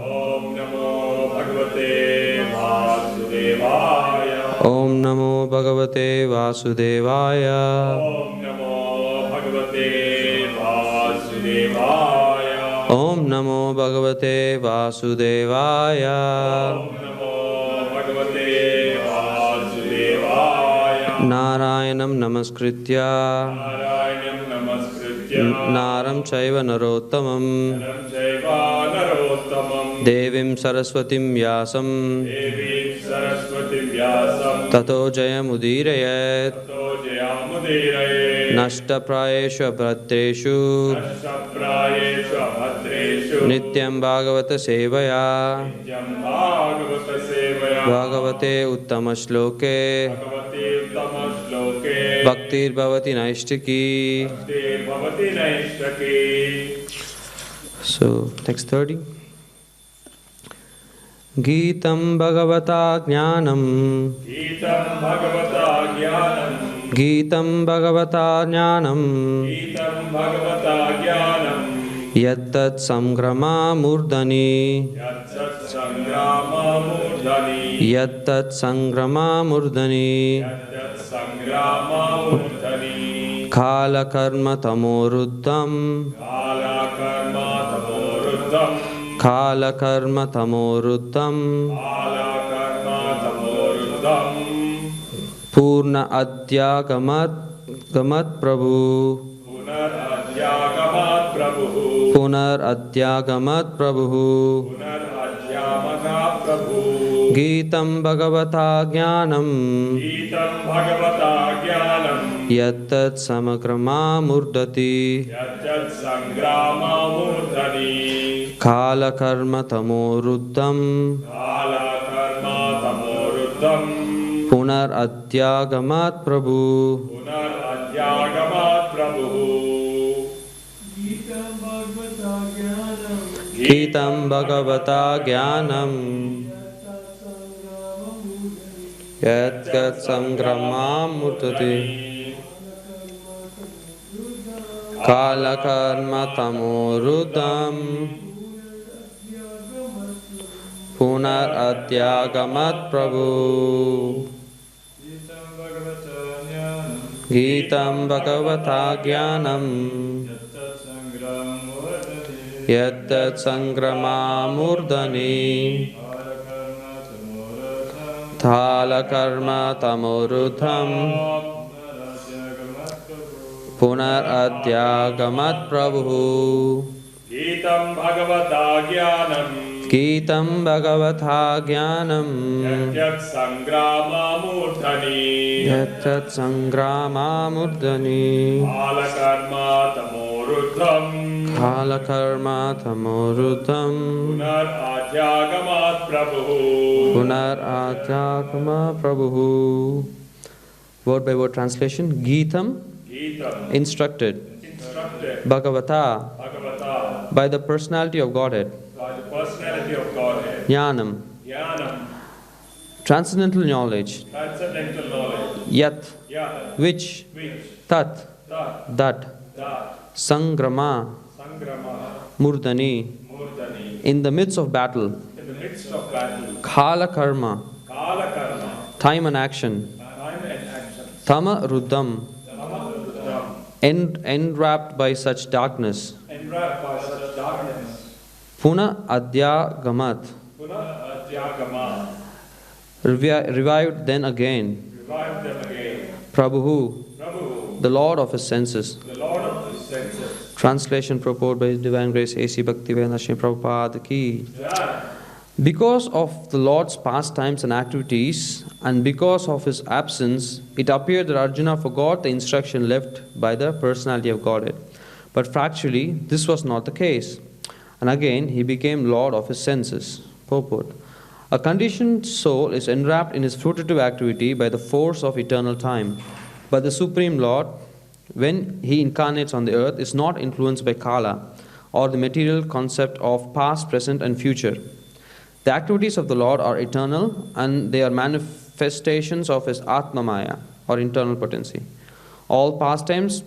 Om Namo Bhagavate Vasudevaya. Om Namo Bhagavate Vasudevaya. Om Namo Bhagavate Vasudevaya. Om Namo Bhagavate Vasudevaya. Om Namo Bhagavate Vasudevaya. Narayanam Namaskritya Narayanam Namaskritya. Naram Chaiva Narottamam Naram Chaiva Narottamam. Devim Saraswatim Vyasam Devim Saraswati Vyasam. Tato Jayamudirayat Tato Jayamudirayat. Nashtaprayeshu Bhatreshu Nashtaprayeshu Bhatreshu. Nityam Bhagavata Sevaya Nityam Bhagavata Sevaya. Bhagavate Uttama Shloke Bhagavate Uttama Shloke. Bhaktir Bhavati Naishtiki. Bhakti Bhavati Naishtaki. So, text 30. Geetam Bhagavata Jnanam Geetam Bhagavata Jnanam. Geetam Bhagavata Jnanam Geetam Bhagavata Jnanam. Yattat Samgrama Murdani Yatsat Sangrama Murdhani. Yattat Sangrama Murdani Yatsat Sangrama Murdhani. Kala Karma Tamoruddham Kala Karma Tamoruddham. Kala Karma Tamoruddham Kala Karma Tamoruddham. Purna Adyagamat Gamat Prabhu Punar Adyagamat Prabhu. Punar Adyagamat Prabhu Punar Adyamaga Prabhu. Geetam Bhagavata Jnanam Geetam Bhagavata Jnanam. Yattat Samagrama Murdati Yatyat Sangrama Murdhani. Kala Karma Tamoruddham Kala Karma Tamoruddham. Punar Adyagamat Prabhu Punar Adyagamat Prabhu. Geetam Bhagavata Jnanam Yattat Sangrama Murdati Kala Karma Tamoruddham Punar Adyagamat Prabhu Geetam Bhagavata Jnanam Yattat Sangrama Murdani Thala Karma Tamoruddham Punar Adyagamat Prabhu Geetam Bhagavata Jnanam. Geetam Bhagavata Jnanam Yatyat Sangrama Murdhani. Yattat Sangrama Murdani Kala Karma Tamoruddham. Kala Karma Tamoruddham Punar Adyagamat Prabhu. Punar Adyagama Prabhu. Word by word translation. Geetam, Geetam. instructed. Instructed. Bhagavata, Bhagavata. by the personality of Godhead. By the personality of Godhead. Jnanam, Jnanam. transcendental knowledge. Transcendental knowledge. Yat, Yat. which. Which. Tat, Tat. that. That. Sangrama, Sangrama. Murdani, Murdhani. in the midst of battle. In the midst of battle. Kala Karma, Kala Karma. time and action. Time and action. Tama Ruddham, Tamaruddham. enwrapped by such darkness. Enwrapped by such darkness. Puna Adyagamat, Punar Adyagama. revived then again. Revive them again. Prabhu, Prabhu. the Lord of his senses. The Lord of his senses. Translation purport by His Divine Grace A.C. Bhaktivedanta Sri Prabhupada ki. Jai. Because of the Lord's pastimes and activities, and because of his absence, it appeared that Arjuna forgot the instruction left by the personality of Godhead. But factually, this was not the case. And again, he became Lord of his senses. Purport. A conditioned soul is enwrapped in his fruitive activity by the force of eternal time. But the Supreme Lord, when he incarnates on the earth, is not influenced by Kala or the material concept of past, present, and future. The activities of the Lord are eternal and they are manifestations of his Atmamaya or internal potency. All pastimes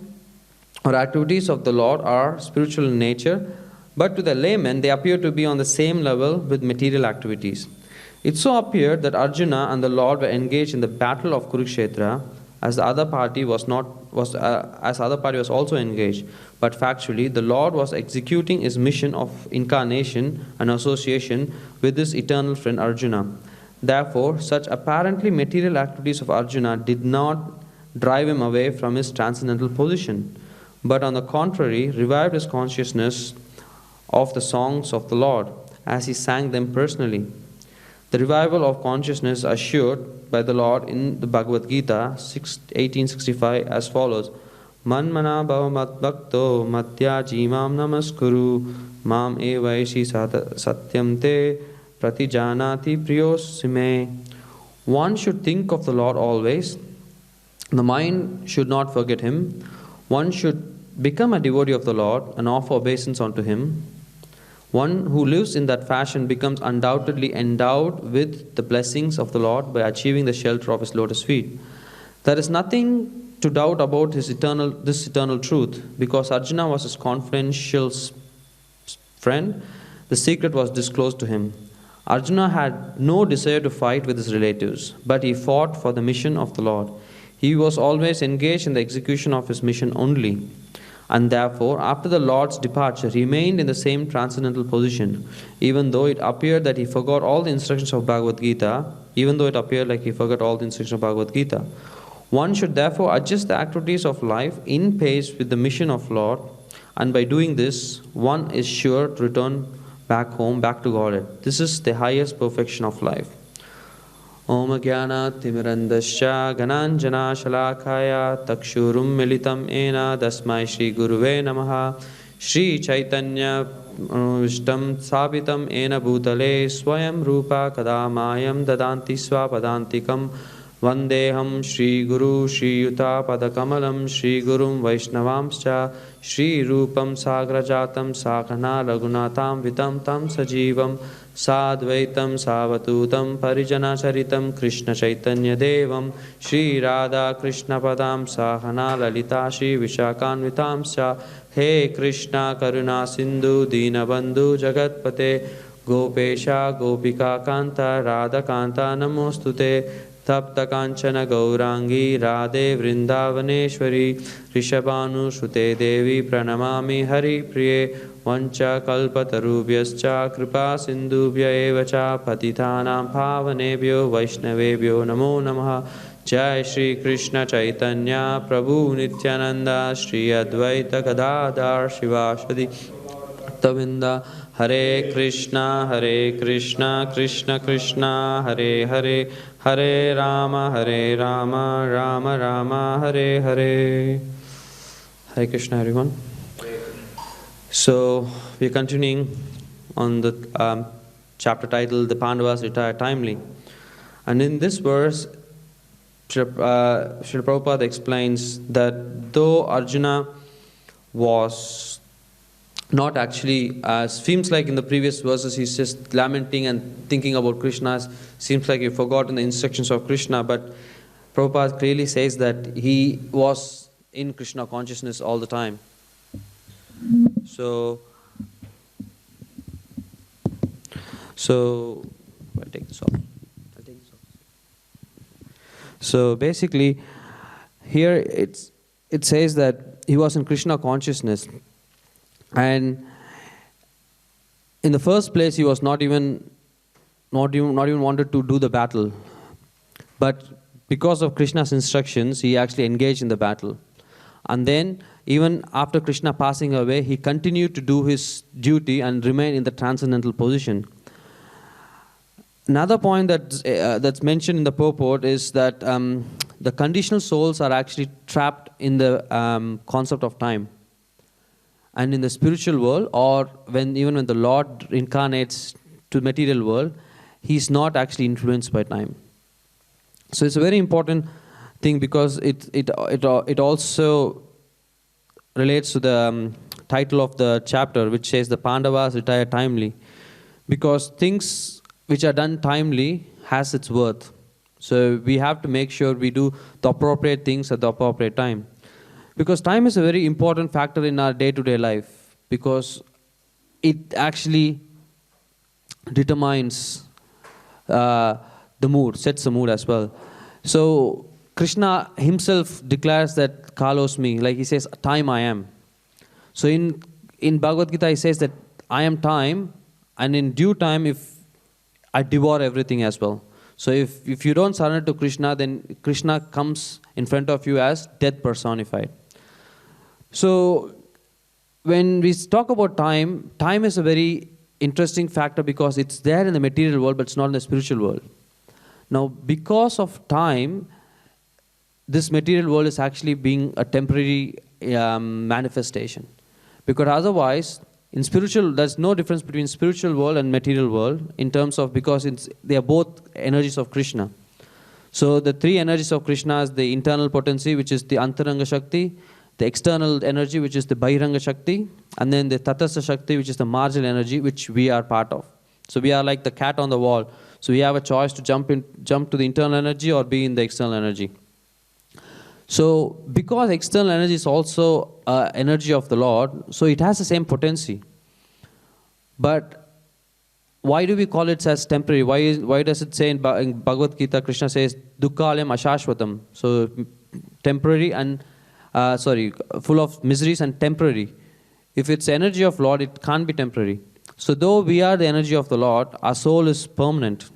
or activities of the Lord are spiritual in nature, But to the layman, they appear to be on the same level with material activities. It so appeared that Arjuna and the Lord were engaged in the battle of Kurukshetra, as the other party was also engaged. But factually, the Lord was executing his mission of incarnation and association with his eternal friend Arjuna. Therefore, such apparently material activities of Arjuna did not drive him away from his transcendental position, but on the contrary, revived his consciousness of the songs of the Lord as he sang them personally. The revival of consciousness assured by the Lord in the Bhagavad Gita 1865 as follows: Manmana bhava madbhakto madhya jimam namaskuru mam evaishi satyam te pratijanati priyosime. One should think of the Lord always. The mind should not forget Him. One should become a devotee of the Lord and offer obeisance unto Him. One who lives in that fashion becomes undoubtedly endowed with the blessings of the Lord by achieving the shelter of His lotus feet. There is nothing to doubt about this eternal truth, because Arjuna was his confidential friend. The secret was disclosed to him. Arjuna had no desire to fight with his relatives, but he fought for the mission of the Lord. He was always engaged in the execution of his mission only, and therefore, after the Lord's departure, remained in the same transcendental position, even though it appeared that he forgot all the instructions of Bhagavad Gita. One should therefore adjust the activities of life in pace with the mission of Lord, and by doing this, one is sure to return back home, back to Godhead. This is the highest perfection of life. Om Jnana Timirandasya Gananjana Shalakaya Takshurum Militam Ena Dasmai Shri Guruve Namaha Shri Chaitanya Vishtam Sabitam Ena Bhutale Swayam Rupa Kadamayam Dadanti Swapadantikam Vandeham Shri Guru Shri Yuta Padakamalam Shri Gurum Vaishnavamscha Shri Rupam Sagrajatam Sakana Raghunatam Vitam Tam Sajivam Sadvaitam Savatutam Parijana Charitam Krishna Chaitanya Devam Shri Radha Krishna Padam Sahana Lalita Shri Vishakanvitam Sha He Krishna Karuna Sindhu Dinabandhu Jagatpate Gopesha Gopika Kanta Radha Kanta Namostute Tapta Kanchana Gaurangi Radhe Vrindavaneshwari Rishabhanu Shute Devi Pranamami Hari Priye Vancha Kalpatarubhyascha Kripa Sindhubhya Evacha Patitanam Bhavanebhyo Vaishnavebhyo Namo Namaha Jai Shri Krishna Chaitanya Prabhu Nityananda Shri Advaita Gadadhar Shivashadi Tavinda Hare Krishna Krishna Krishna Hare Hare Hare Rama Rama Rama Hare Hare. Hare Krishna everyone. So we are continuing on the chapter titled The Pandavas Retire Timely. And in this verse, Srila Prabhupada explains that though Arjuna was not actually, seems like in the previous verses he's just lamenting and thinking about Krishna, seems like he forgotten the instructions of Krishna, but Prabhupada clearly says that he was in Krishna consciousness all the time. So I'll take this off. So basically, here it says that he was in Krishna consciousness, and in the first place he was not even wanted to do the battle, but because of Krishna's instructions he actually engaged in the battle. And then even after Krishna passing away, he continued to do his duty and remain in the transcendental position. Another point that's mentioned in the purport is that the conditional souls are actually trapped in the concept of time. And in the spiritual world, or even when the Lord incarnates to the material world, he's not actually influenced by time. So it's a very important thing, because it also relates to the title of the chapter, which says the Pandavas retire timely, because things which are done timely has its worth. So we have to make sure we do the appropriate things at the appropriate time, because time is a very important factor in our day-to-day life, because it actually determines the mood, sets the mood as well. So Krishna himself declares that Kalos me, like he says, time I am. So in Bhagavad Gita he says that I am time, and in due time if I devour everything as well. So if you don't surrender to Krishna, then Krishna comes in front of you as death personified. So when we talk about time, time is a very interesting factor because it's there in the material world, but it's not in the spiritual world. Now, because of time, this material world is actually being a temporary manifestation. Because otherwise, in spiritual, there's no difference between spiritual world and material world in terms of, because they are both energies of Krishna. So the three energies of Krishna is the internal potency, which is the Antaranga Shakti, the external energy, which is the Bahiranga Shakti, and then the Tatastha Shakti, which is the marginal energy, which we are part of. So we are like the cat on the wall. So we have a choice to jump to the internal energy or be in the external energy. So because external energy is also energy of the Lord, so it has the same potency. But why do we call it as temporary? Why does it say in Bhagavad Gita, Krishna says, Dukkhalayam Ashashvatam. So temporary and, full of miseries and temporary. If it's energy of Lord, it can't be temporary. So though we are the energy of the Lord, our soul is permanent.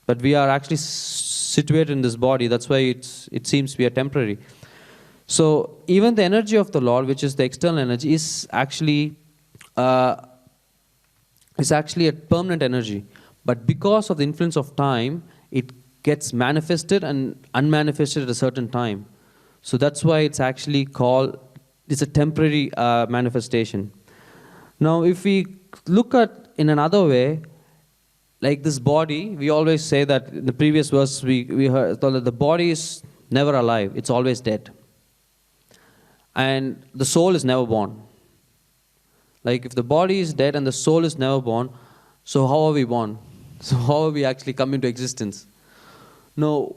But we are actually situated in this body. That's why it seems we are temporary. So even the energy of the Lord, which is the external energy, is actually a permanent energy. But because of the influence of time, it gets manifested and unmanifested at a certain time. So that's why it's actually called, it's a temporary manifestation. Now if we look at in another way, like this body, we always say that in the previous verse we heard that the body is never alive, it's always dead. And the soul is never born. Like if the body is dead and the soul is never born, so how are we born? So how are we actually come into existence? No,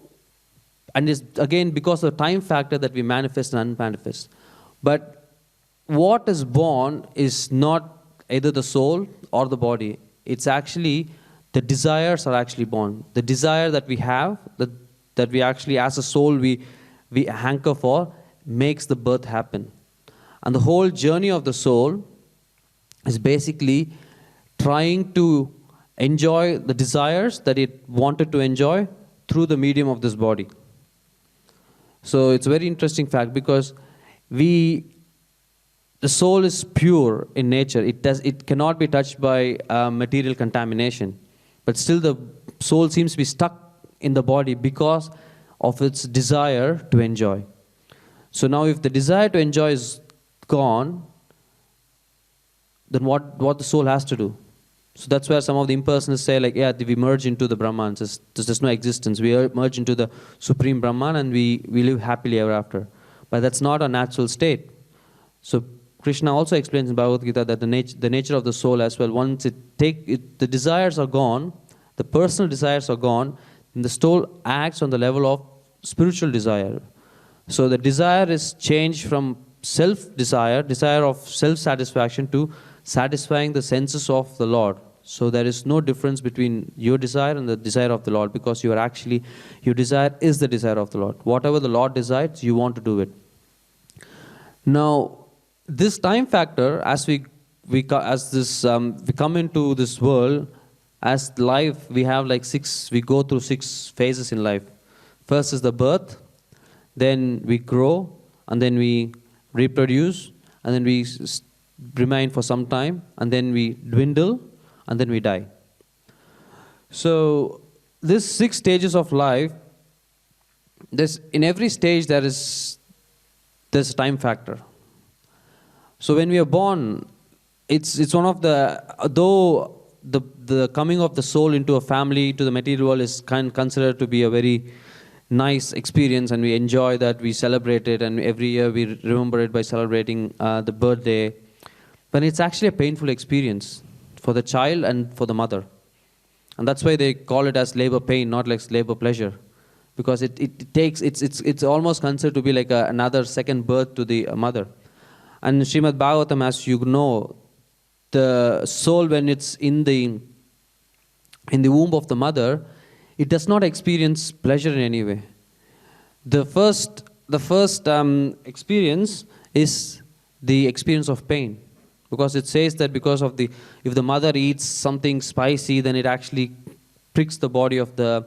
and it's again because of the time factor that we manifest and unmanifest. But what is born is not either the soul or the body. It's actually the desires are actually born. The desire that we have, that we actually as a soul we hanker for, makes the birth happen. And the whole journey of the soul is basically trying to enjoy the desires that it wanted to enjoy through the medium of this body. So it's a very interesting fact because the soul is pure in nature. It cannot be touched by material contamination. But still the soul seems to be stuck in the body because of its desire to enjoy. So now if the desire to enjoy is gone, then what the soul has to do? So that's where some of the impersonalists say like, yeah, we merge into the Brahman. There's no existence. We merge into the Supreme Brahman and we live happily ever after. But that's not a natural state. So Krishna also explains in Bhagavad Gita that the nature of the soul as well, once the desires are gone, the personal desires are gone, then the soul acts on the level of spiritual desire. So the desire is changed from self-desire, desire of self-satisfaction, to satisfying the senses of the Lord. So there is no difference between your desire and the desire of the Lord, because your desire is the desire of the Lord. Whatever the Lord decides, you want to do it. Now, this time factor, as we come into this world, as life, we go through 6 phases in life. First is the birth, then we grow, and then we reproduce, and then we remain for some time, and then we dwindle, and then we die. So these 6 stages of life, in every stage there's a time factor. So when we are born, it's one of though the coming of the soul into a family, to the material world, is considered to be a very nice experience, and we enjoy that, we celebrate it, and every year we remember it by celebrating the birthday. But it's actually a painful experience for the child and for the mother. And that's why they call it as labor pain, not like labor pleasure. Because it's almost considered to be like another second birth to the mother. And Srimad Bhagavatam, as you know, the soul, when it's in the womb of the mother, it does not experience pleasure in any way. The first experience is the experience of pain, because it says that if the mother eats something spicy, then it actually pricks the body of the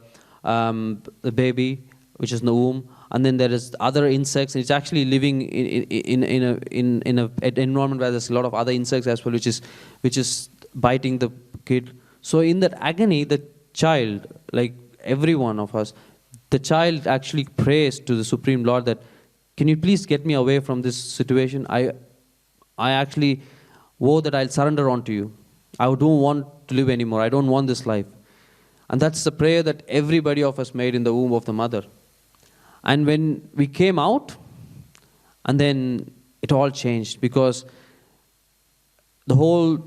baby, which is in the womb, and then there is other insects. And it's actually living in an environment where there's a lot of other insects as well, which is biting the kid. So in that agony, the child, like every one of us, the child actually prays to the Supreme Lord that, can you please get me away from this situation? I actually vow that I'll surrender onto you. I don't want to live anymore. I don't want this life. And that's the prayer that everybody of us made in the womb of the mother. And when we came out, and then it all changed, because the whole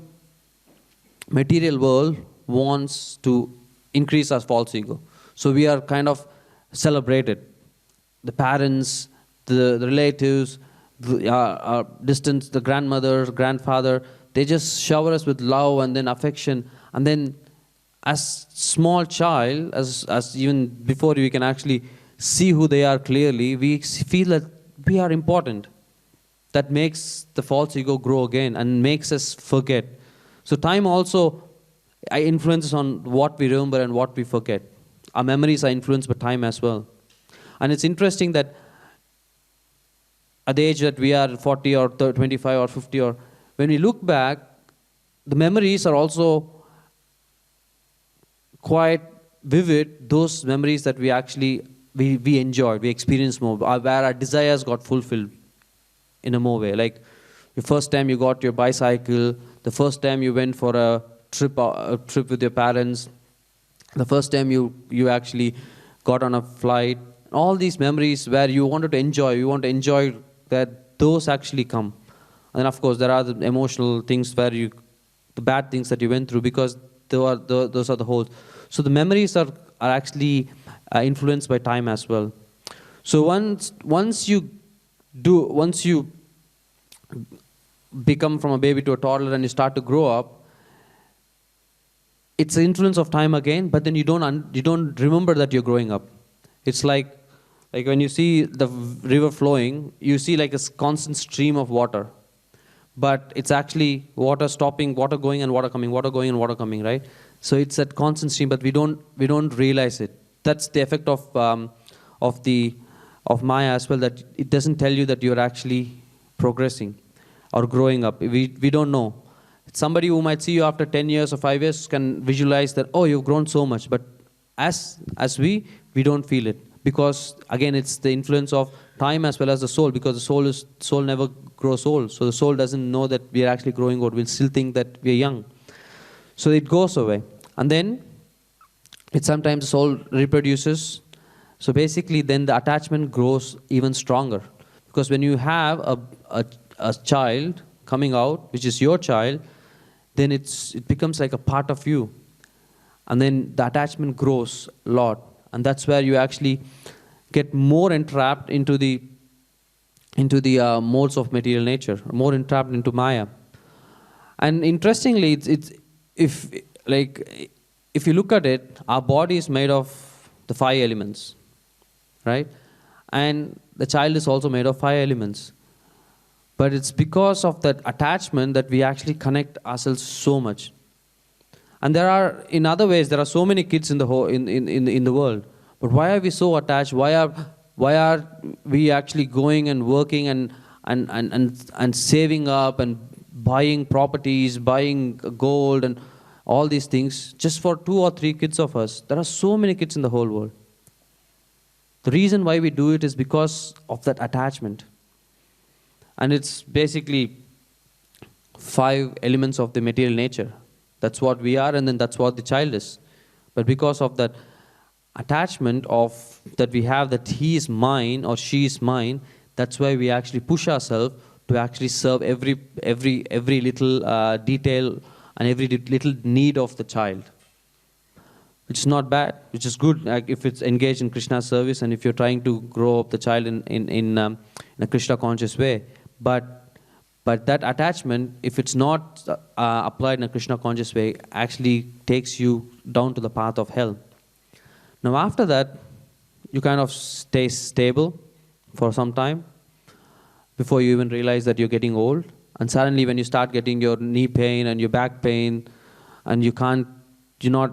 material world wants to increase our false ego. So we are kind of celebrated. The parents, the relatives, our distance, the grandmother, grandfather, they just shower us with love and then affection. And then as small child, as even before we can actually see who they are clearly, we feel that we are important. That makes the false ego grow again and makes us forget. So time also influences on what we remember and what we forget. Our memories are influenced by time as well. And it's interesting that at the age that we are 40 or 25 or 50, or when we look back, the memories are also quite vivid, those memories that we actually we enjoyed, we experienced more, where our desires got fulfilled in a more way. Like the first time you got your bicycle, the first time you went for a trip with your parents, the first time you actually got on a flight, all these memories where you want to enjoy that, those actually come. And then of course there are the emotional things where the bad things that you went through, because those are the holes. So the memories are actually influenced by time as well. So once you become from a baby to a toddler and you start to grow up, it's the influence of time again, but then you don't remember that you're growing up. It's like when you see the river flowing, you see like a constant stream of water. But it's actually water stopping, water going and water coming, water going and water coming, right? So it's that constant stream, but we don't realize it. That's the effect of Maya as well, that it doesn't tell you that you're actually progressing or growing up. We don't know. Somebody who might see you after 10 years or 5 years can visualize that, oh, you've grown so much. But as we don't feel it. Because again, it's the influence of time as well as the soul, because the soul never grows old. So the soul doesn't know that we are actually growing old. We'll still think that we are young. So it goes away. And then sometimes the soul reproduces. So basically then the attachment grows even stronger. Because when you have a child coming out, which is your child, then it becomes like a part of you. And then the attachment grows a lot. And that's where you actually get more entrapped into the molds of material nature, more entrapped into Maya. And interestingly, if you look at it, our body is made of the 5 elements, right? And the child is also made of 5 elements. But it's because of that attachment that we actually connect ourselves so much. And in other ways, there are so many kids in the world. But why are we so attached? Why are we actually going and working and saving up and buying properties, buying gold and all these things just for 2 or 3 kids of us? There are so many kids in the whole world. The reason why we do it is because of that attachment. And it's basically 5 elements of the material nature. That's what we are, and then that's what the child is. But because of that attachment that we have, that he is mine or she is mine, that's why we actually push ourselves to actually serve every little detail and every little need of the child. Which is not bad, which is good, like if it's engaged in Krishna's service and if you're trying to grow up the child in a Krishna conscious way. But But that attachment, if it's not applied in a Krishna conscious way, actually takes you down to the path of hell. Now after that, you kind of stay stable for some time before you even realize that you're getting old. And suddenly when you start getting your knee pain and your back pain, and your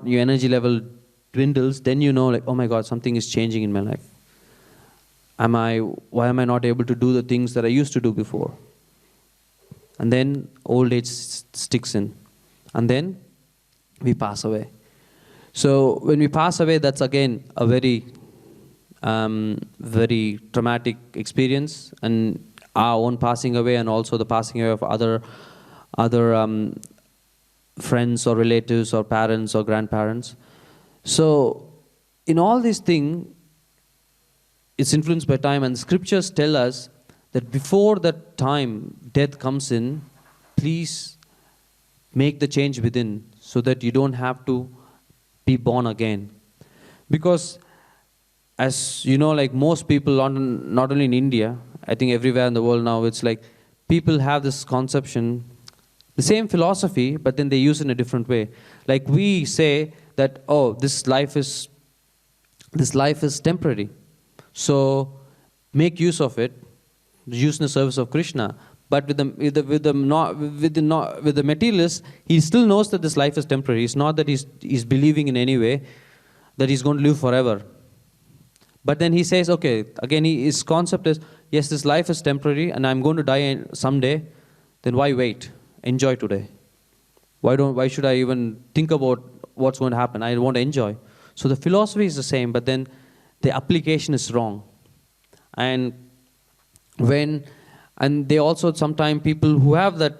energy level dwindles, then you know, like, oh my God, something is changing in my life. Why am I not able to do the things that I used to do before? And then old age sticks in. And then we pass away. So when we pass away, that's again a very, very traumatic experience. And our own passing away, and also the passing away of other friends or relatives or parents or grandparents. So in all these things, it's influenced by time, and scriptures tell us that before that time death comes in, please make the change within so that you don't have to be born again. Because as you know, like most people, not only in India, I think everywhere in the world now, it's like people have this conception, the same philosophy, but then they use it in a different way. Like we say that, oh, this life is temporary, so make use of it, use in the service of Krishna. But with the materialist, he still knows that this life is temporary. It's not that he's believing in any way that he's going to live forever. But then he says, okay, again, his concept is, yes, this life is temporary and I'm going to die someday, then why wait? Enjoy today. Why should I even think about what's going to happen? I want to enjoy. So the philosophy is the same, but then the application is wrong. And they also sometimes people who have that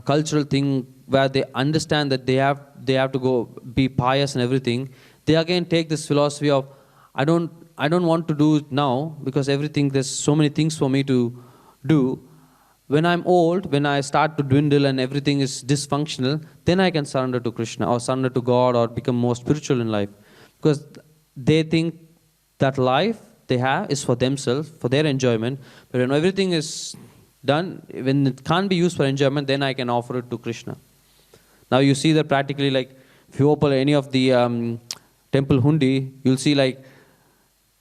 cultural thing where they understand that they have to go be pious and everything, they again take this philosophy of, I don't want to do it now because there's so many things for me to do. When I'm old, when I start to dwindle and everything is dysfunctional, then I can surrender to Krishna or surrender to God or become more spiritual in life. Because they think that life they have is for themselves, for their enjoyment. But when everything is done, when it can't be used for enjoyment, then I can offer it to Krishna. Now you see that practically, like if you open any of the temple hundi, you'll see like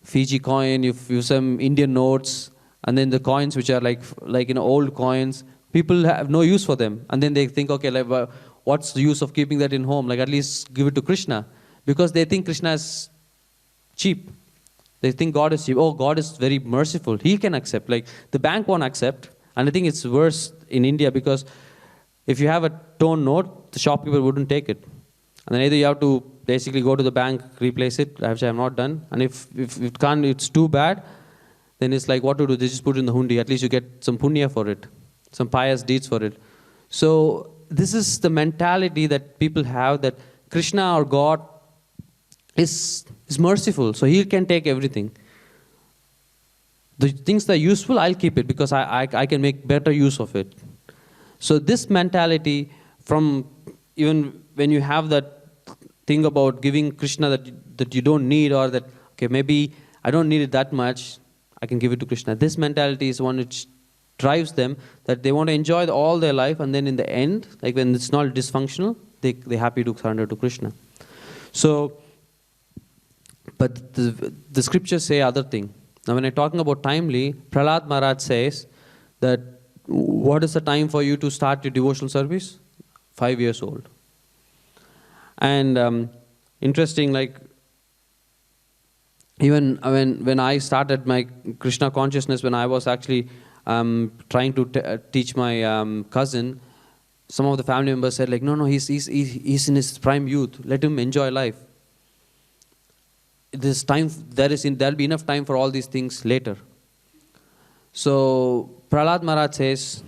Fiji coin, you some Indian notes, and then the coins which are like old coins, people have no use for them. And then they think, okay, like, what's the use of keeping that in home? Like at least give it to Krishna. Because they think Krishna is cheap. They think God is cheap. Oh, God is very merciful. He can accept. Like the bank won't accept. And I think it's worse in India because if you have a torn note, the shopkeeper wouldn't take it. And then either you have to basically go to the bank, replace it, which I have not done. And if it can't, it's too bad, then it's like what to do? They just put it in the hundi. At least you get some punya for it, some pious deeds for it. So this is the mentality that people have, that Krishna or God is merciful, so He can take everything. The things that are useful, I'll keep it because I can make better use of it. So this mentality, from even when you have that thing about giving Krishna that you don't need, or that, okay, maybe I don't need it that much, I can give it to Krishna. This mentality is one which drives them, that they want to enjoy all their life, and then in the end, like when it's not dysfunctional, they're happy to surrender to Krishna. So, but the scriptures say other thing. Now when I'm talking about timely, Prahlad Maharaj says that what is the time for you to start your devotional service? 5 years old. And interesting, like even when I started my Krishna consciousness, when I was actually trying to teach my cousin, some of the family members said like, no, he's in his prime youth. Let him enjoy life. This time there'll be enough time for all these things later. So Prahlad Maharaj says,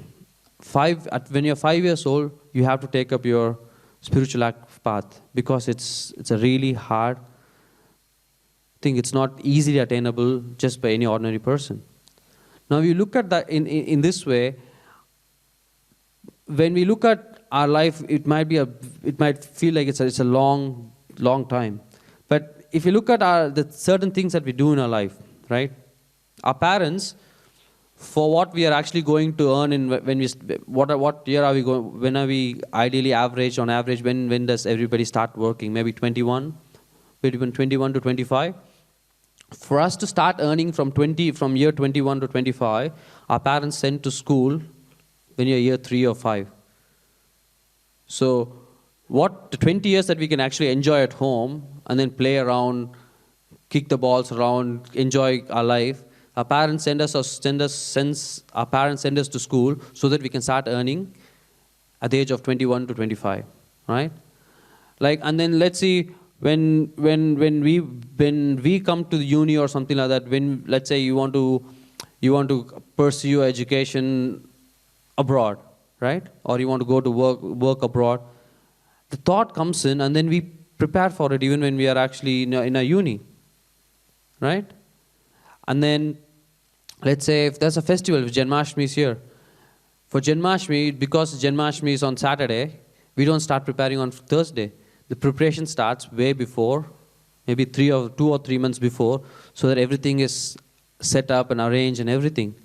when you're 5 years old, you have to take up your spiritual path, because it's a really hard thing. It's not easily attainable just by any ordinary person. Now you look at that in this way. When we look at our life, it might feel like it's a long time. But if you look at the certain things that we do in our life, right? Our parents, for what we are actually going to earn in when we what year are we going, when are we ideally average on average, when does everybody start working? Maybe 21, between 21 to 25. For us to start earning from year 21 to 25, our parents send to school when you're year 3 or 5. So what the 20 years that we can actually enjoy at home and then play around, kick the balls around, enjoy our life, our parents send us to school so that we can start earning at the age of 21 to 25, right? Like, and then let's see, when we come to the uni or something like that, when let's say you want to pursue your education abroad, right? Or you want to go to work abroad, the thought comes in, and then we prepare for it even when we are actually in a uni, right? And then let's say if there's a festival, if Janmashtami is here, for Janmashtami, because Janmashtami is on Saturday, we don't start preparing on Thursday. The preparation starts way before, maybe 2 or 3 months before, so that everything is set up and arranged and everything.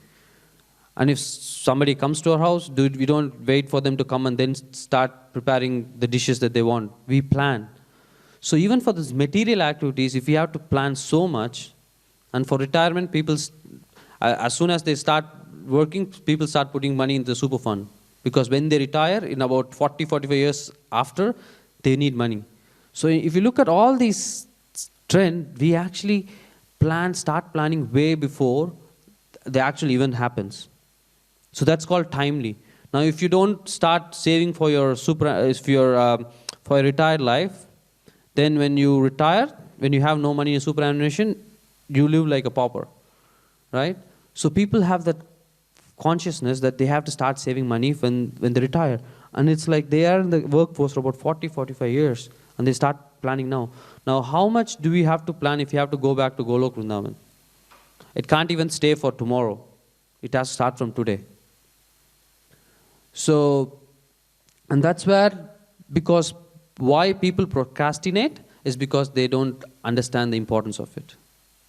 And if somebody comes to our house, we don't wait for them to come and then start preparing the dishes that they want. We plan. So even for these material activities, if we have to plan so much, and for retirement, people, as soon as they start working, people start putting money in the super fund. Because when they retire, in about 40, 45 years after, they need money. So if you look at all these trends, we actually start planning way before the actual event happens. So that's called timely. Now, if you don't start saving for your for your retired life, then when you retire, when you have no money in superannuation, you live like a pauper, right? So people have that consciousness that they have to start saving money when they retire. And it's like they are in the workforce for about 40, 45 years, and they start planning now. Now, how much do we have to plan if you have to go back to Golok Vrindavan? It can't even stay for tomorrow. It has to start from today. So, and that's where, because why people procrastinate is because they don't understand the importance of it.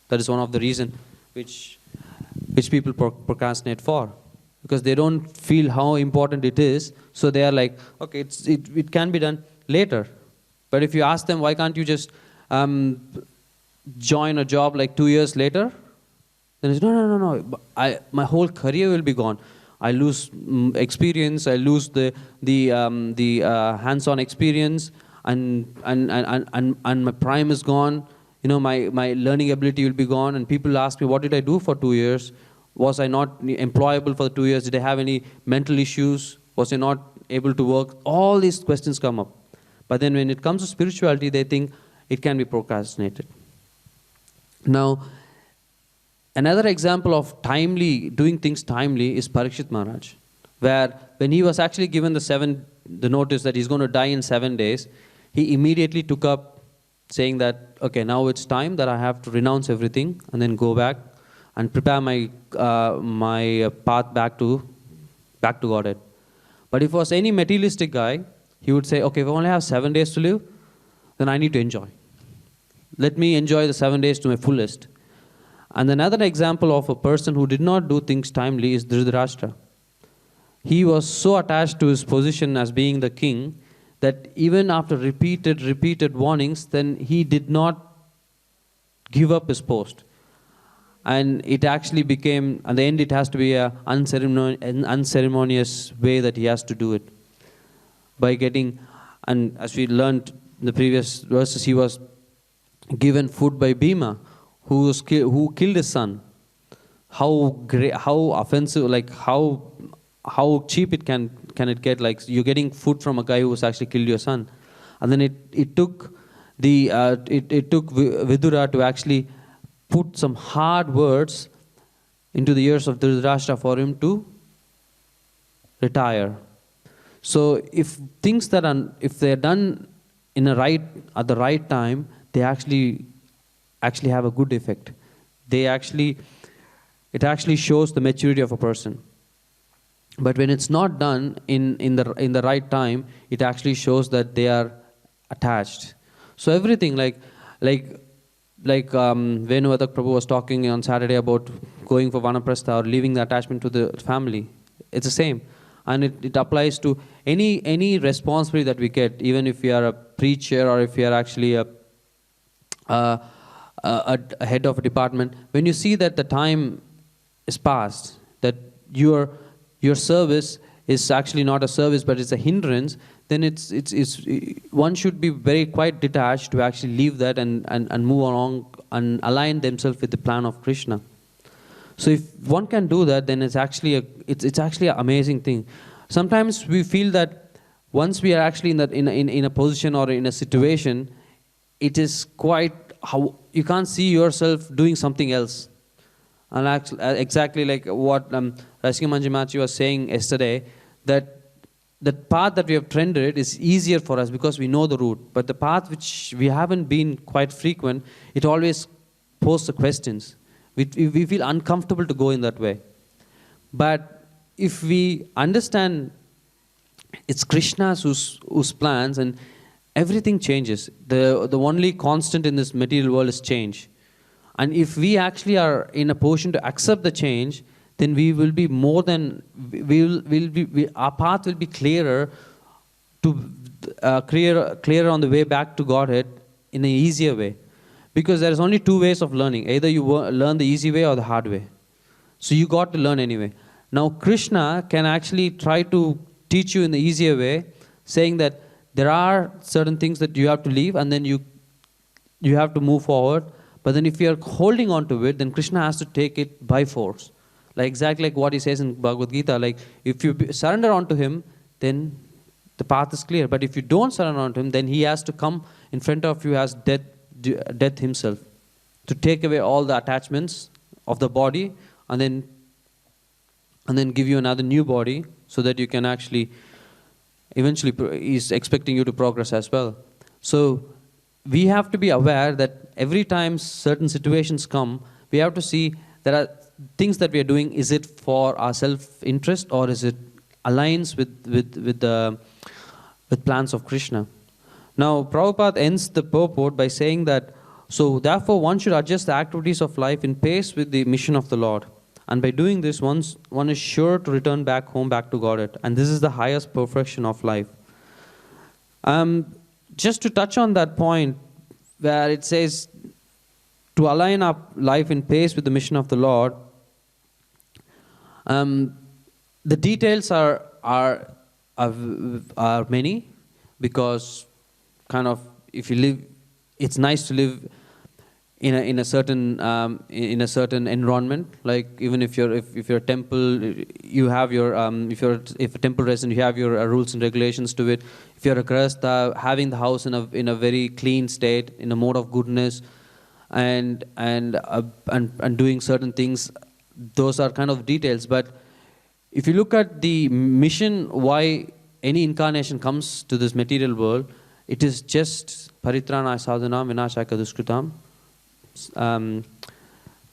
That is one of the reasons which people procrastinate for. Because they don't feel how important it is, so they are like, okay, it can be done later. But if you ask them, why can't you just join a job like 2 years later? Then it's, no. My whole career will be gone. I lose experience. I lose the hands-on experience, and my prime is gone. You know, my learning ability will be gone. And people ask me, what did I do for 2 years? Was I not employable for 2 years? Did I have any mental issues? Was I not able to work? All these questions come up. But then when it comes to spirituality, they think it can be procrastinated. Now, another example of doing things timely is Parikshit Maharaj, where when he was actually given the notice that he's going to die in 7 days, he immediately took up saying that, okay, now it's time that I have to renounce everything and then go back and prepare my path back to Godhead. But if it was any materialistic guy, he would say, okay, if I only have 7 days to live, then I need to enjoy. Let me enjoy the 7 days to my fullest. And another example of a person who did not do things timely is Dhritarashtra. He was so attached to his position as being the king that even after repeated warnings, then he did not give up his post. And it actually became, at the end, it has to be an unceremonious way that he has to do it. By getting, and as we learned in the previous verses, he was given food by Bhima, who killed his son. How offensive, like how cheap it can it get? Like you're getting food from a guy who has actually killed your son, and then it took Vidura to actually put some hard words into the ears of Dhritarashtra for him to retire. So if they're done at the right time, they actually have a good effect. It actually shows the maturity of a person. But when it's not done in the right time, it actually shows that they are attached. So everything like Venu Vadak Prabhu was talking on Saturday about going for vanaprastha or leaving the attachment to the family. It's the same. And it applies to any responsibility that we get, even if we are a preacher or if we are actually a head of a department. When you see that the time is past, that your service is actually not a service but it's a hindrance, then it's one should be very quite detached to actually leave that and move along and align themselves with the plan of Krishna. So if one can do that, then it's actually an amazing thing. Sometimes we feel that once we are actually in a position or in a situation, it is quite how you can't see yourself doing something else. And actually, exactly like what Rasika Manjumachi was saying yesterday, that the path that we have trended is easier for us because we know the route. But the path which we haven't been quite frequent, it always poses the questions. We feel uncomfortable to go in that way. But if we understand it's Krishna's whose plans, and everything changes. The only constant in this material world is change. And if we actually are in a position to accept the change, then we will be more than, our path will be clearer clearer on the way back to Godhead in an easier way. Because there is only two ways of learning. Either you learn the easy way or the hard way. So you got to learn anyway. Now Krishna can actually try to teach you in the easier way, saying that there are certain things that you have to leave and then you have to move forward. But then if you are holding on to it, then Krishna has to take it by force. Like exactly like what he says in Bhagavad Gita, like if you surrender onto him, then the path is clear. But if you don't surrender onto him, then he has to come in front of you as death himself, to take away all the attachments of the body and then give you another new body so that you can actually eventually he's expecting you to progress as well. So we have to be aware that every time certain situations come, we have to see there are things that we are doing, is it for our self-interest or is it aligns with plans of Krishna. Now, Prabhupada ends the purport by saying that, so therefore one should adjust the activities of life in pace with the mission of the Lord. And by doing this, one is sure to return back home, back to Godhead. And this is the highest perfection of life. Just to touch on that point, where it says to align up life in pace with the mission of the Lord, the details are many, because kind of if you live, it's nice to live in a certain environment. Like even if you're a temple, you have your if a temple resident, you have your rules and regulations to it. If you're a grahastha, having the house in a very clean state, in a mode of goodness, and doing certain things, those are kind of details. But if you look at the mission, why any incarnation comes to this material world, it is just paritranaya sadhanam vinashaya duskritam.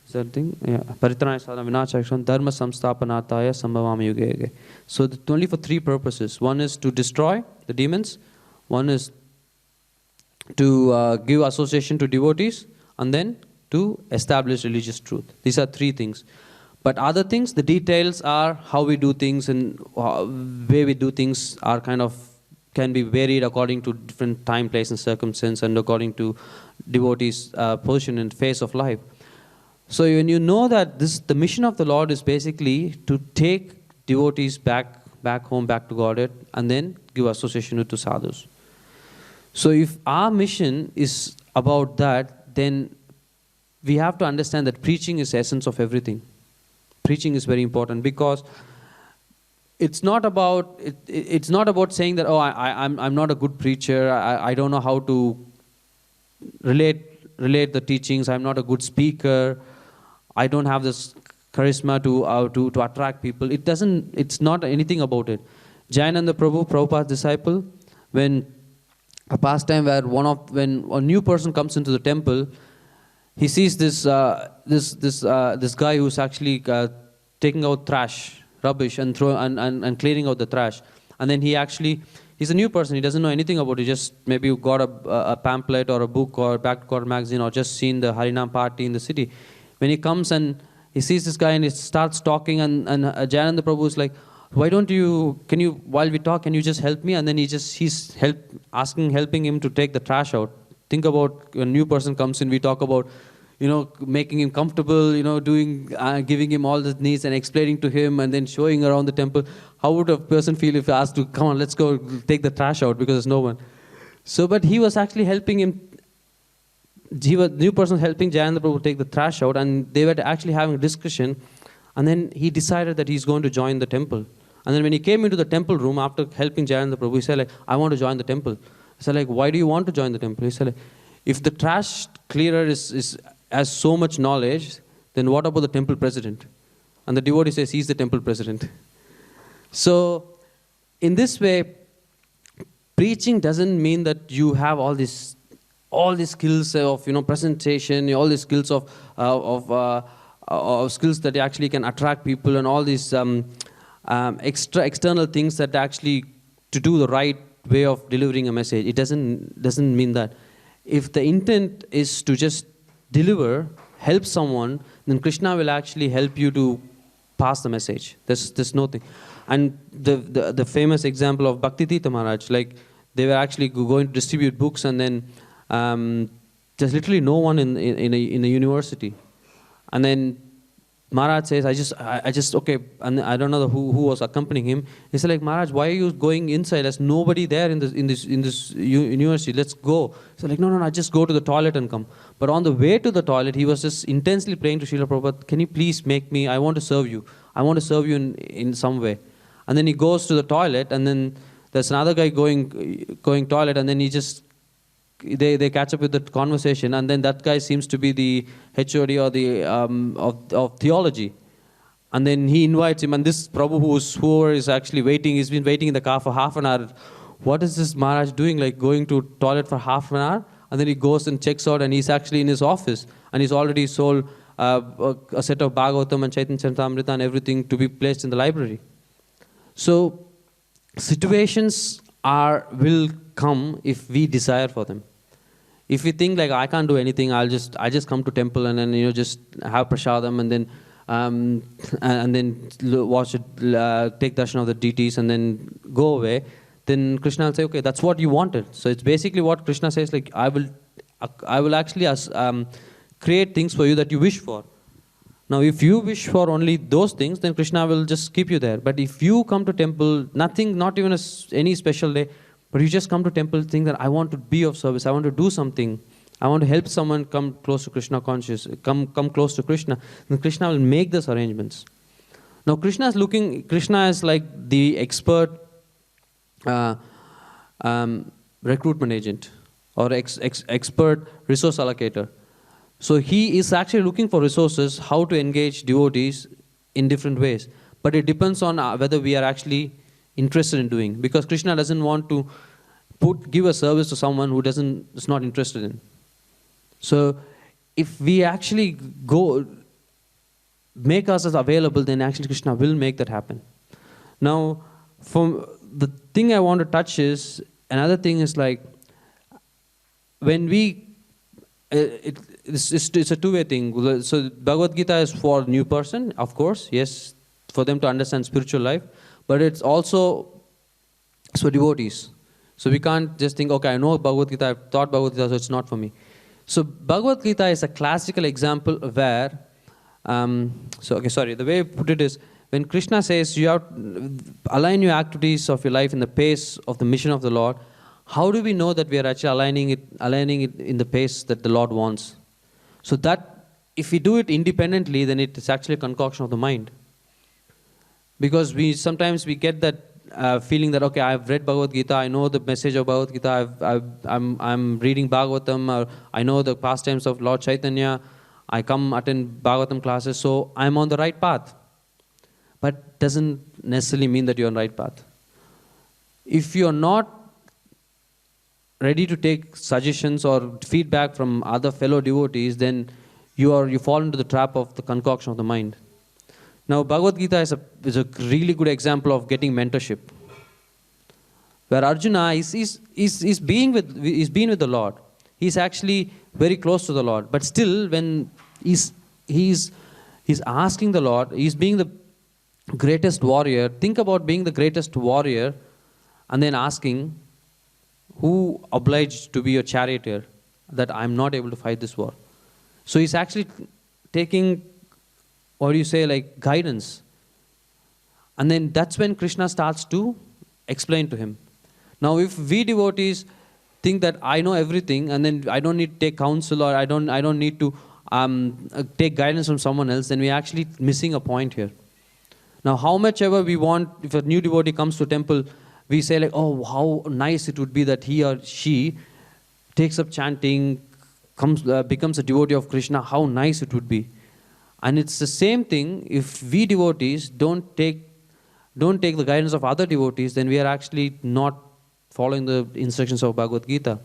Something, yeah. Paritranaya sadhanam vinashaya dharma samsthapanataya sambhavami yuge yuge. So only for three purposes. One is to destroy the demons. One is to give association to devotees, and then to establish religious truth. These are three things. But other things, the details are how we do things, and way we do things are can be varied according to different time, place, and circumstance, and according to devotees' position and phase of life. So when you know that the mission of the Lord is basically to take devotees back home, back to Godhead, and then give association to sadhus. So if our mission is about that, then we have to understand that preaching is the essence of everything. Preaching is very important, because it's not about saying that, oh, I'm not a good preacher, I don't know how to relate the teachings, I'm not a good speaker, I don't have this charisma to attract people. It's not anything about it. Jayananda Prabhu, Prabhupada's disciple, when a pastime where when a new person comes into the temple, he sees this guy who's actually taking out rubbish, and clearing out the trash. And then he's a new person, he doesn't know anything about it, just maybe got a pamphlet or a book or Back to God magazine, or just seen the Harinam party in the city. When he comes and he sees this guy and he starts talking, and Jayananda Prabhu is like, why don't you, while we talk, can you just help me? And then he's helping him to take the trash out. Think about when a new person comes in, we talk about, making him comfortable, giving him all the needs and explaining to him and then showing around the temple. How would a person feel if asked to, come on, let's go take the trash out because there's no one? So, but he was actually helping him. The new person helping Jayananda Prabhu take the trash out, and they were actually having a discussion. And then he decided that he's going to join the temple. And then when he came into the temple room after helping Jayananda Prabhu, he said, like, I want to join the temple. I said, like, why do you want to join the temple? He said, like, if the trash clearer has so much knowledge, then what about the temple president? And the devotee says, he's the temple president. So, in this way, preaching doesn't mean that you have all these skills of presentation, all these skills of skills that actually can attract people, and all these external things that actually to do the right way of delivering a message. It doesn't mean that. If the intent is to just deliver, help someone, then Krishna will actually help you to pass the message. There's no thing. And the famous example of Bhakti Tirtha Maharaj, like they were actually going to distribute books, and then there's literally no one in a university. And then Maharaj says, I just okay, and I don't know who was accompanying him. He said, like, Maharaj, why are you going inside? There's nobody there in this university. Let's go. So like, no, I just go to the toilet and come. But on the way to the toilet, he was just intensely praying to Srila Prabhupada, can you please make me, I want to serve you. I want to serve you in some way. And then he goes to the toilet, and then there's another guy going toilet, and then he just, they catch up with the conversation, and then that guy seems to be the HOD or the of theology, and then he invites him, and this Prabhu whoever is actually waiting, he's been waiting in the car for half an hour. What is this Maharaj doing, like going to toilet for half an hour? And then he goes and checks out, and he's actually in his office, and he's already sold a set of Bhagavatam and Chaitanya Charitamrita and everything to be placed in the library. So situations will come if we desire for them. If we think like, I can't do anything, I just come to temple and then just have prasadam and then watch it, take darshan of the deities and then go away, then Krishna will say, okay, that's what you wanted. So it's basically what Krishna says, like, I will actually create things for you that you wish for. Now, if you wish for only those things, then Krishna will just keep you there. But if you come to temple, nothing, not even any special day, but you just come to temple, think that I want to be of service, I want to do something, I want to help someone come close to Krishna conscious, come close to Krishna, then Krishna will make those arrangements. Now, Krishna is like the expert recruitment agent or expert resource allocator. So he is actually looking for resources, how to engage devotees in different ways. But it depends on whether we are actually interested in doing. Because Krishna doesn't want to give a service to someone who is not interested in. So if we actually make ourselves available, then actually Krishna will make that happen. Now, from the thing I want to touch is, another thing is like, when we, it's a two-way thing. So Bhagavad Gita is for new person, of course, yes, for them to understand spiritual life, but it's also for devotees. So we can't just think, okay, I know Bhagavad Gita, I've taught Bhagavad Gita, so it's not for me. So Bhagavad Gita is a classical example where, the way I put it is, when Krishna says you have to align your activities of your life in the pace of the mission of the Lord, how do we know that we are actually aligning it in the pace that the Lord wants? So that if we do it independently, then it is actually a concoction of the mind. Because sometimes we get that feeling that, okay, I've read Bhagavad Gita, I know the message of Bhagavad Gita, I'm reading Bhagavatam, or I know the pastimes of Lord Chaitanya, I come attend Bhagavatam classes, so I'm on the right path. But doesn't necessarily mean that you're on the right path. If you're not ready to take suggestions or feedback from other fellow devotees, then you fall into the trap of the concoction of the mind. Now, Bhagavad Gita is a really good example of getting mentorship, where Arjuna is being with the Lord. He's actually very close to the Lord, but still, when he's He's asking the Lord, he's being the greatest warrior. Think about being the greatest warrior and then asking, who obliged to be your charioteer that I'm not able to fight this war? So he's actually taking, what do you say, like guidance. And then that's when Krishna starts to explain to him. Now if we devotees think that I know everything and then I don't need to take counsel or I don't need to take guidance from someone else, then we're actually missing a point here. Now how much ever we want, if a new devotee comes to temple, we say like, oh, how nice it would be that he or she takes up chanting, becomes a devotee of Krishna, how nice it would be. And it's the same thing, if we devotees don't take the guidance of other devotees, then we are actually not following the instructions of Bhagavad Gita.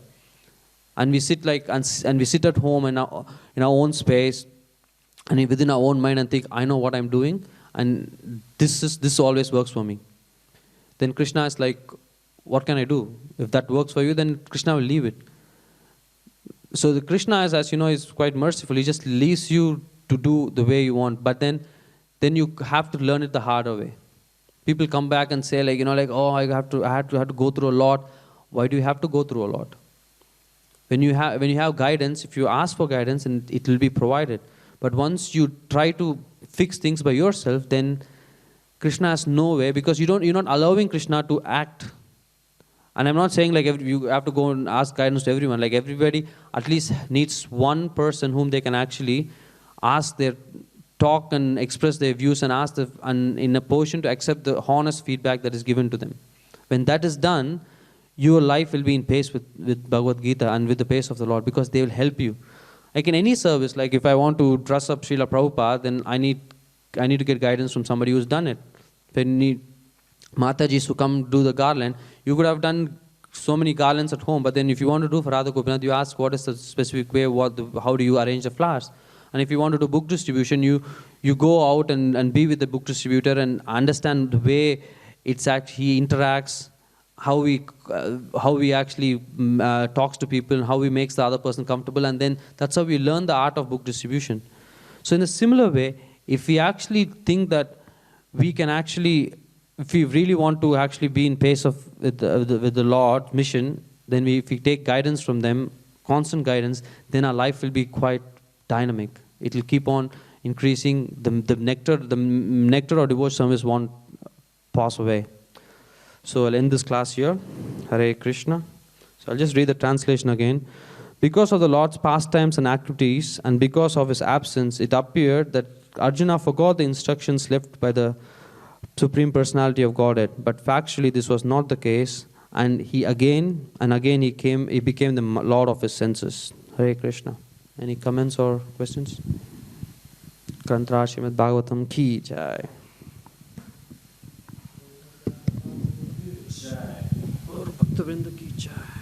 And we sit and we sit at home in our own space and within our own mind and think, I know what I'm doing and this always works for me. Then Krishna is like, what can I do? If that works for you, then Krishna will leave it. So the Krishna is, as you know, is quite merciful. He just leaves you to do the way you want. But then you have to learn it the harder way. People come back and say like, oh, I had to go through a lot. Why do you have to go through a lot? When you have guidance, if you ask for guidance, and it will be provided. But once you try to fix things by yourself, then Krishna has no way, because you're not allowing Krishna to act. And I'm not saying like you have to go and ask guidance to everyone. Like everybody at least needs one person whom they can actually ask their talk and express their views and and in a position to accept the honest feedback that is given to them. When that is done, your life will be in pace with Bhagavad Gita and with the pace of the Lord, because they will help you. Like in any service, like if I want to dress up Srila Prabhupada, then I need to get guidance from somebody who's done it. When you need Matajis who come do the garland, you could have done so many garlands at home, but then if you want to do for Radha Gopinath, you ask what is the specific way, how do you arrange the flowers? And if you want to do book distribution, you go out and be with the book distributor and understand the way he interacts, how he actually talks to people, and how he makes the other person comfortable, and then that's how we learn the art of book distribution. So in a similar way, if we actually think that we can actually, if we really want to actually be in pace with the Lord mission, then if we take guidance from them, constant guidance, then our life will be quite dynamic. It will keep on increasing. The nectar of devotion service won't pass away. So I'll end this class here. Hare Krishna. So I'll just read the translation again. Because of the Lord's pastimes and activities, and because of his absence, it appeared that Arjuna forgot the instructions left by the Supreme Personality of Godhead. But factually, this was not the case, and he became the Lord of his senses. Hare Krishna. Any comments or questions? Granthra Srimad Bhagavatam ki jai. Gaur Bhakta Vrinda ki jai.